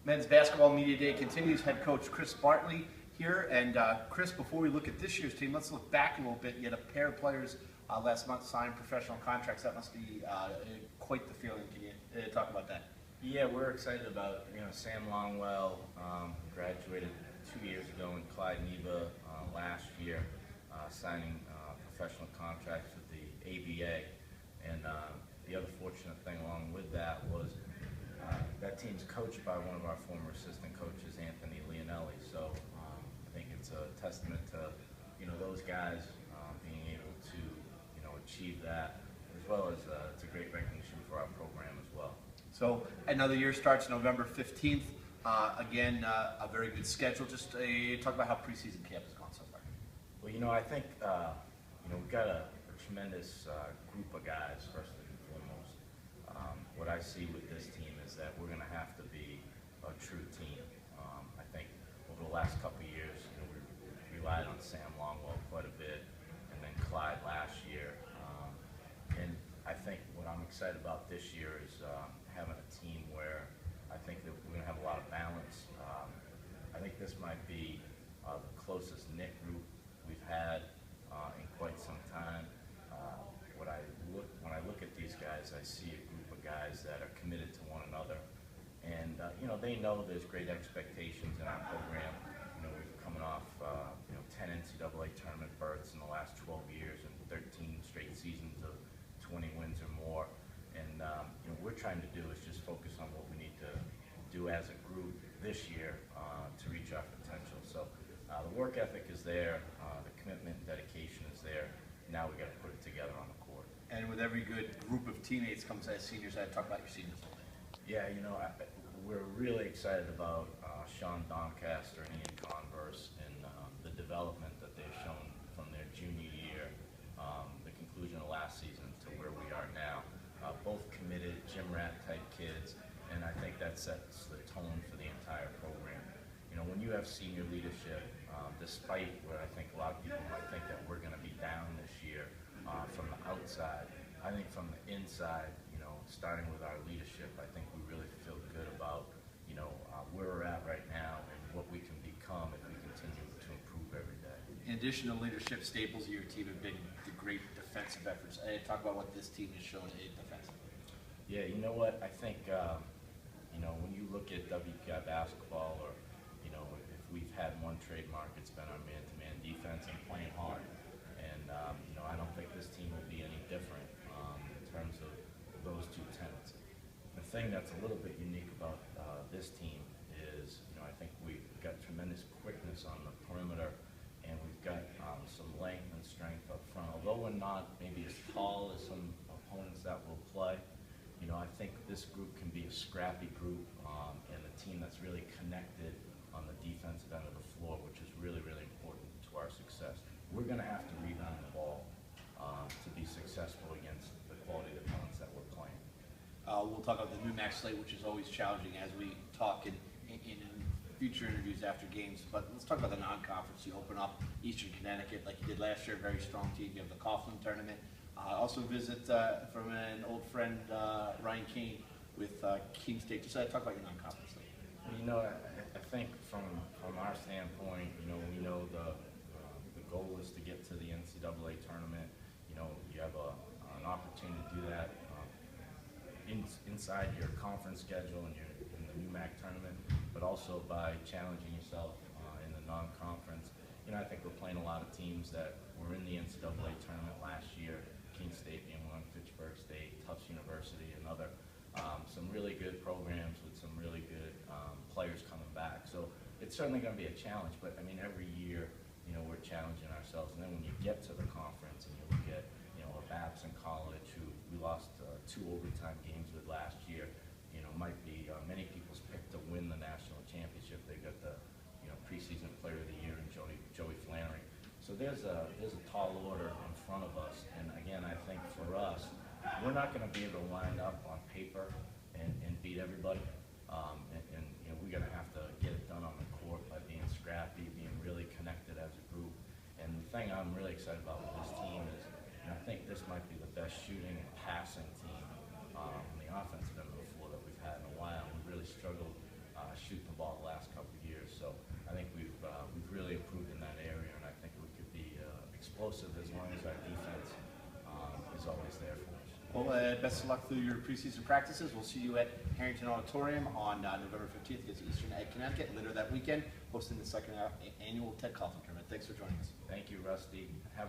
Men's Basketball Media Day continues. Head coach Chris Bartley here. And Chris, before we look at this year's team, let's look back a little bit. You had a pair of players last month sign professional contracts. That must be quite the feeling. Can you talk about that? Yeah, we're excited about, Sam Longwell graduated 2 years ago, and Clyde Neva last year signing professional contracts with the ABA. And the other fortunate thing along with that was that team's coached by one of our former assistant coaches, Anthony Leonelli. So I think it's a testament to those guys being able to achieve that, as well as it's a great recognition for our program as well. So another year starts November 15th. Again, a very good schedule. Just talk about how preseason camp has gone so far. Well, I think we've got a tremendous group of guys, first and foremost. What I see with this team is that we're going to have to be a true team. I think over the last couple of years, we relied on Sam Longwell quite a bit, and then Clyde last year. And I think what I'm excited about this year is having a team where I think that we're going to have a lot of balance. I think this might be the closest knit group we've had in quite some time. When I look at these guys, I see a group of guys that are committed to one another, and they know there's great expectations in our program. We're coming off 10 NCAA tournament berths in the last 12 years and 13 straight seasons of 20 wins or more. And what we're trying to do is just focus on what we need to do as a group this year to reach our potential. So the work ethic is there, the commitment and dedication is there. Now we got to put it together on the court. And with every good group of teammates comes as seniors. I talk about your seniors a little bit. Yeah, we're really excited about Sean Doncaster and Ian Converse and the development that they've shown from their junior year, the conclusion of last season, to where we are now. Both committed, gym rat type kids, and I think that sets the tone for the entire program. When you have senior leadership, despite what I think a lot of people might think that we're going to be down this year from the outside, I think from the inside, starting with our leadership, I think we really feel good about where we're at right now and what we can become if we continue to improve every day. In addition to leadership, staples of your team have been the great defensive efforts. Talk about what this team has shown defensively. Yeah, you know what? I think when you look at WPI basketball, or if we've had one trademark, it's been our man-to-man defense and playing hard. And I don't think this team will be any different in terms of those two tenets. The thing that's a little bit unique about this team is, I think we've got tremendous quickness on the perimeter, and we've got some length and strength up front. Although we're not maybe as tall as some opponents that will play, I think this group can be a scrappy group and a team that's really connected on the defensive end of the floor, which is really, really important to our success. We're going to have to rebound the ball to be successful against the quality of opponents that we're playing. We'll talk about the new MAC slate, which is always challenging as we talk in future interviews after games. But let's talk about the non-conference. You open up Eastern Connecticut like you did last year, a very strong team. You have the Coughlin tournament. Also visit from an old friend, Ryan Kane, with Keene State. Just talk about your non-conference league. I think from our standpoint, we know the goal is to get to the NCAA tournament. You have an opportunity to do that inside your conference schedule and in the new MAC tournament, but also by challenging yourself in the non-conference. I think we're playing a lot of teams that were in the NCAA tournament last year. Keene State being one, Fitchburg State, Tufts University, another. Some really good programs with some really good players coming back. So it's certainly going to be a challenge, but every year, we're challenging ourselves. And then when you get to the conference and you look at, a Babson College, who we lost 2 overtime games with last year, might be many people's pick to win the national championship. They got the, preseason player of the year in Joey Flannery. So there's a tall order in front of us, and again, I think for us, we're not going to be able to line up on paper and beat everybody, and we're going to have to get it done on the court by being scrappy, being really connected as a group. And the thing I'm really excited about with this team is, I think this might be the best shooting and passing team on the offensive end of the floor that we've had in a while. We really struggled shooting explosive as long as our defense is always there for us. Well, best of luck through your preseason practices. We'll see you at Harrington Auditorium on November 15th against Eastern at Connecticut. Later that weekend, hosting the second annual Ted Coughlin Tournament. Thanks for joining us. Thank you, Rusty. Have